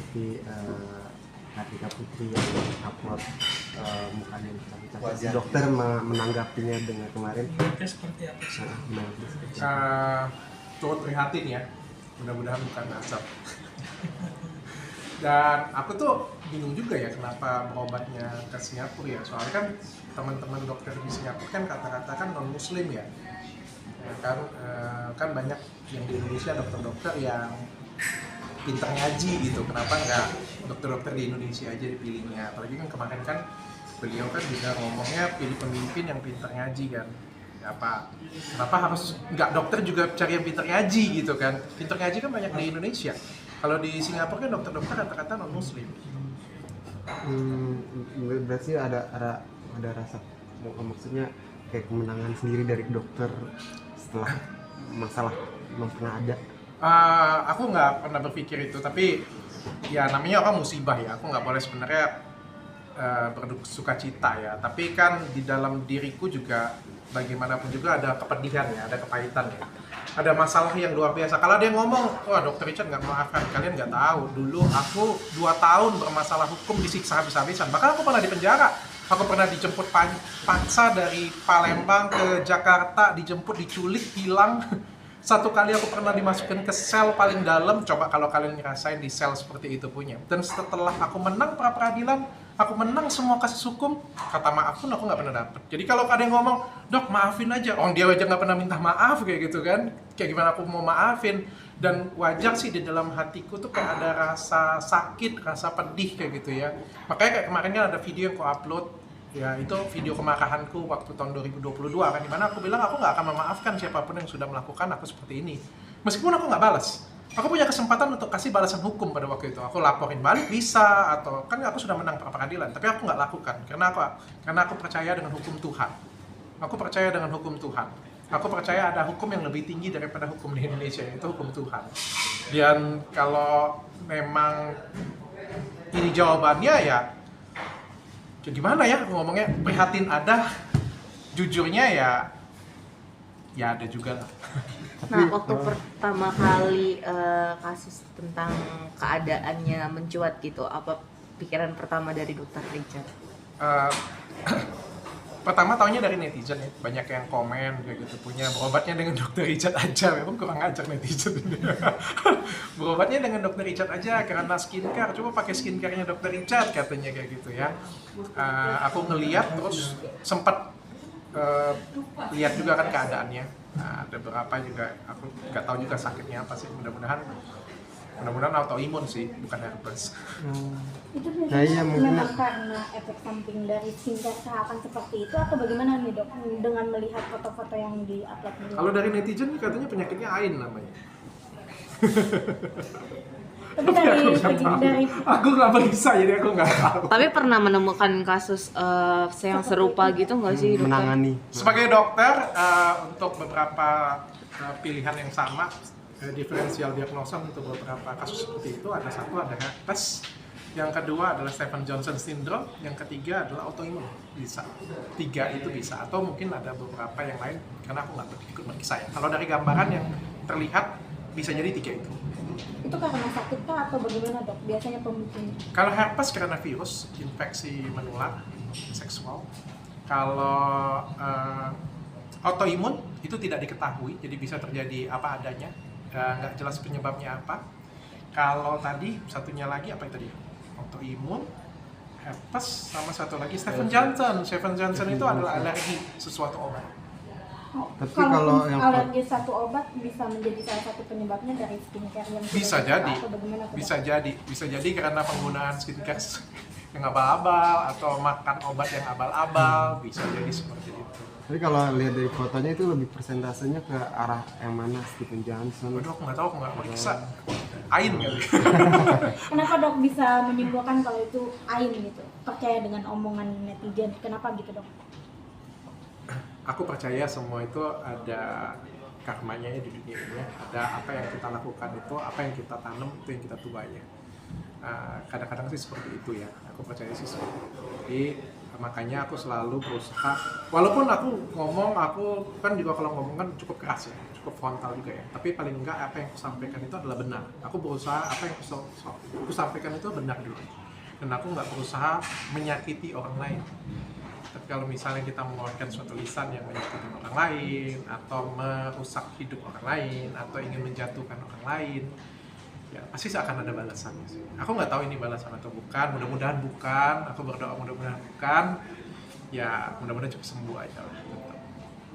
seperti Kartika Putri yang upload mukanya yang cantik. Dokter menanggapinya dengan kemarin. Seperti apa sih? Turut prihatin ya, mudah-mudahan bukan asap. Dan aku tuh bingung juga ya kenapa berobatnya ke Singapura ya, soalnya kan teman-teman dokter di Singapura kan kata-kata kan non muslim ya, kan banyak yang di Indonesia dokter-dokter yang pintar ngaji gitu, kenapa nggak dokter-dokter di Indonesia aja dipilihnya, apalagi kan kemarin kan beliau kan juga ngomongnya pilih pemimpin yang pintar ngaji kan. Kenapa harus nggak dokter juga cari yang pintar ngaji gitu kan, pintar ngaji kan banyak di Indonesia. Kalau di Singapura kan dokter-dokter kata-kata non muslim. Berarti ada rasa, maksudnya kayak kemenangan sendiri dari dokter setelah masalah memang pernah ada. Aku nggak pernah berpikir itu, tapi ya namanya orang musibah ya, aku nggak boleh sebenarnya bersuka cita ya, tapi kan di dalam diriku juga bagaimanapun juga ada kepedihan ya, ada kepahitan ya, ada masalah yang luar biasa. Kalau dia ngomong, wah dokter Richard nggak maafkan, kalian nggak tahu, dulu aku 2 tahun bermasalah hukum disiksa habis-habisan, bahkan aku pernah di penjara. Aku pernah dijemput paksa dari Palembang ke Jakarta, dijemput, diculik, hilang. 1 kali aku pernah dimasukkan ke sel paling dalam, coba kalau kalian ngerasain di sel seperti itu punya. Dan setelah aku menang pra peradilan, aku menang semua kasus hukum, kata maaf pun aku nggak pernah dapet. Jadi kalau ada yang ngomong, dok maafin aja, dia aja nggak pernah minta maaf kayak gitu kan, kayak gimana aku mau maafin. Dan wajar sih di dalam hatiku tuh kayak ada rasa sakit, rasa pedih kayak gitu ya. Makanya kayak kemarin kan ada video yang aku upload, ya itu video kemarahanku waktu tahun 2022 kan, dimana aku bilang aku nggak akan memaafkan siapapun yang sudah melakukan aku seperti ini, meskipun aku nggak balas. Aku punya kesempatan untuk kasih balasan hukum pada waktu itu, aku laporin balik bisa, atau kan aku sudah menang pra peradilan, tapi aku nggak lakukan karena aku percaya dengan hukum Tuhan. Aku percaya dengan hukum Tuhan. Aku percaya ada hukum yang lebih tinggi daripada hukum di Indonesia, yaitu hukum Tuhan. Dan kalau memang ini jawabannya ya gimana ya aku ngomongnya, prihatin ada, jujurnya ya ada juga lah. Nah, waktu pertama kali kasus tentang keadaannya mencuat gitu, apa pikiran pertama dari dokter Richard? Pertama taunya dari netizen ya, banyak yang komen kayak gitu, punya berobatnya dengan dokter Richard aja, memang kurang ajar netizen ini. Berobatnya dengan dokter Richard aja karena skincare, coba pakai skincare-nya dokter Richard katanya kayak gitu ya. Aku ngeliat terus sempat lihat juga kan keadaannya. Ada beberapa juga aku nggak tahu juga sakitnya apa sih, mudah-mudahan autoimun sih, bukan herpes. Itu biasanya memang karena efek samping dari skincare akan seperti itu atau bagaimana nih dok, dengan melihat foto-foto yang di-upload dulu? Kalau dari netizen katanya penyakitnya AIN namanya. Tapi dari aku nggak bisa, jadi aku nggak tahu. Tapi pernah menemukan kasus yang serupa gitu nggak sih dokter? Menangani. Sebagai dokter, untuk beberapa pilihan yang sama, diferensial diagnosa untuk beberapa kasus seperti itu, ada herpes, yang kedua adalah Stephen Johnson syndrome, yang ketiga adalah autoimun. Bisa 3 itu bisa, atau mungkin ada beberapa yang lain karena aku nggak ikut meriksa ya. Kalau dari gambaran yang terlihat bisa jadi 3 itu. itu karena sakit kah atau bagaimana dok biasanya pemicunya? Kalau herpes karena virus, infeksi menular seksual. Kalau autoimun itu tidak diketahui, jadi bisa terjadi apa adanya, nggak jelas penyebabnya apa. Kalau tadi satunya lagi apa itu tadi? Autoimun, herpes, sama satu lagi Stephen Johnson. Stephen Johnson itu adalah alergi sesuatu obat. Tapi kalau yang alergi satu obat bisa menjadi salah satu penyebabnya dari skincare yang Bisa tidak jadi, atau bagaimana, dok? bisa jadi karena penggunaan skincare yang abal-abal atau makan obat yang abal-abal, bisa jadi seperti itu. Tapi kalau lihat dari fotonya itu lebih persentasenya ke arah yang mana, Stephen Johnson? Waduh, aku nggak tahu, aku nggak meriksa. AIN kali. Kenapa dok bisa menyimpulkan kalau itu AIN gitu? Percaya dengan omongan netizen, kenapa gitu dok? Aku percaya semua itu ada karmanya ya di dunia ini ya. Ada apa yang kita lakukan itu, apa yang kita tanam itu yang kita tuai ya. Kadang-kadang sih seperti itu ya. Aku percaya sih seperti itu. Jadi Makanya aku selalu berusaha, walaupun aku kan juga kalau ngomong kan cukup keras ya, cukup frontal juga ya, tapi paling enggak apa yang aku sampaikan itu adalah benar. Aku berusaha apa yang aku sampaikan itu benar dulu, dan aku nggak berusaha menyakiti orang lain. Tapi kalau misalnya kita mengeluarkan suatu lisan yang menyakiti orang lain, atau merusak hidup orang lain, atau ingin menjatuhkan orang lain, ya pasti akan ada balasannya sih. Aku nggak tahu ini balasan atau bukan, mudah-mudahan bukan. Aku berdoa mudah-mudahan bukan. Ya mudah-mudahan cepat sembuh aja lah.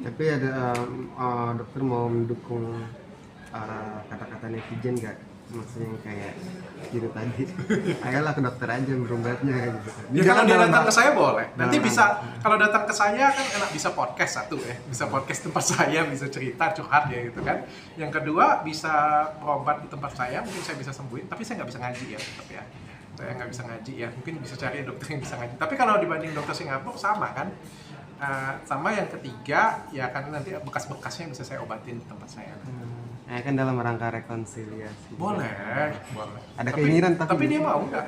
Tapi ada dokter mau mendukung kata-kata netizen nggak? Maksudnya yang kayak gitu tadi, ayolah ke dokter aja berobatnya gitu. Ya kalau dia datang ke saya boleh. Nanti dalam- bisa, kalau datang ke saya kan enak, bisa podcast satu ya, bisa podcast tempat saya, bisa cerita curhat ya gitu kan. Yang kedua bisa berobat di tempat saya, mungkin saya bisa sembuhin, tapi saya nggak bisa ngaji ya tetap ya. Saya nggak bisa ngaji ya, mungkin bisa cari dokter yang bisa ngaji. Tapi kalau dibanding dokter Singapura sama kan. Sama yang ketiga ya kan nanti bekas-bekasnya bisa saya obatin di tempat saya. Kan dalam rangka rekonsiliasi. Boleh. Ada keinginan tapi dia mau nggak?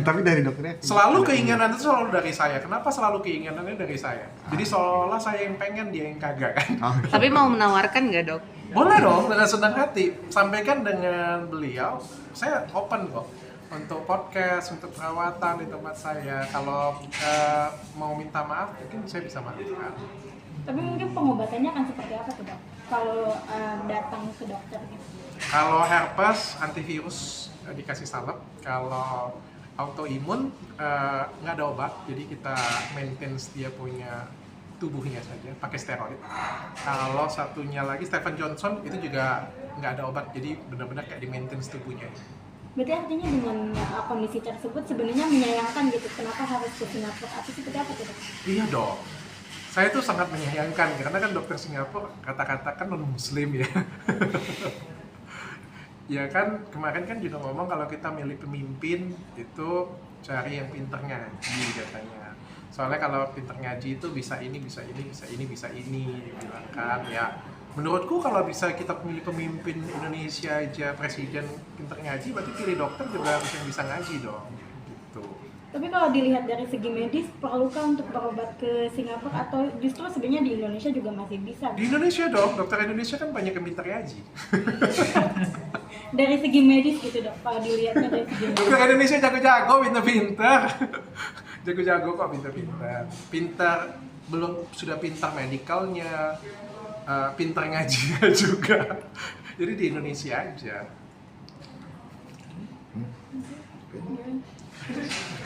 Tapi dari dokternya Selalu keinginan itu selalu dari saya. Kenapa selalu keinginannya dari saya? Jadi seolah saya yang pengen, dia yang kagak kan? Oh, Tapi mau menawarkan nggak dok? Boleh dong, dengan senang hati. Sampaikan dengan beliau, saya open kok untuk podcast, untuk perawatan di tempat saya. Kalau mau minta maaf, mungkin saya bisa maafkan. Tapi mungkin pengobatannya akan seperti apa tuh dok? Kalau datang ke dokter gitu. Kalau herpes, antivirus dikasih salep. Kalau autoimun nggak ada obat, jadi kita maintain dia punya tubuhnya saja, pakai steroid. Kalau satunya lagi Stephen Johnson itu juga nggak ada obat, jadi benar-benar kayak di maintain tubuhnya. Berarti artinya dengan kondisi tersebut sebenarnya menyayangkan gitu, kenapa harus ke Singapura atau seperti apa tuh dok? Iya dong. Saya tuh sangat menyayangkan karena kan dokter Singapura kata-kata kan non muslim ya. Ya kan kemarin kan juga ngomong kalau kita milih pemimpin itu cari yang pinter ngaji katanya. Soalnya kalau pinter ngaji itu bisa ini, bisa ini, bisa ini, bisa ini dibilang kan ya. Menurutku kalau bisa kita pilih pemimpin Indonesia aja presiden pinter ngaji, berarti pilih dokter juga harus yang bisa ngaji dong. Gitu. Tapi kalau dilihat dari segi medis, perlukah untuk berobat ke Singapura atau justru sebenarnya di Indonesia juga masih bisa? Di Indonesia dong, dokter Indonesia kan banyak yang pinter ngaji. Dari segi medis gitu dok, kalau dilihatnya dari segi medis. Dokter Indonesia jago-jago, pinter-pinter. Jago-jago kok, pinter-pinter. Pinter, belum sudah pintar medikalnya, pintar ngajinya juga. Jadi di Indonesia aja.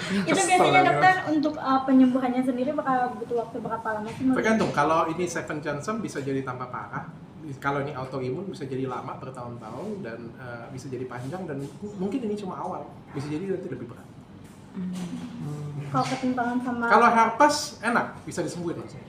Itu biasanya dokter untuk penyembuhannya sendiri bakal butuh waktu berapa lama sih? Tergantung, kalau ini Stephen Johnson bisa jadi tambah parah. Kalau ini autoimun bisa jadi lama bertahun-tahun dan bisa jadi panjang dan mungkin ini cuma awal. Bisa jadi nanti lebih berat. Kalau ketimpangan sama Kalau herpes enak, bisa disembuhin langsung.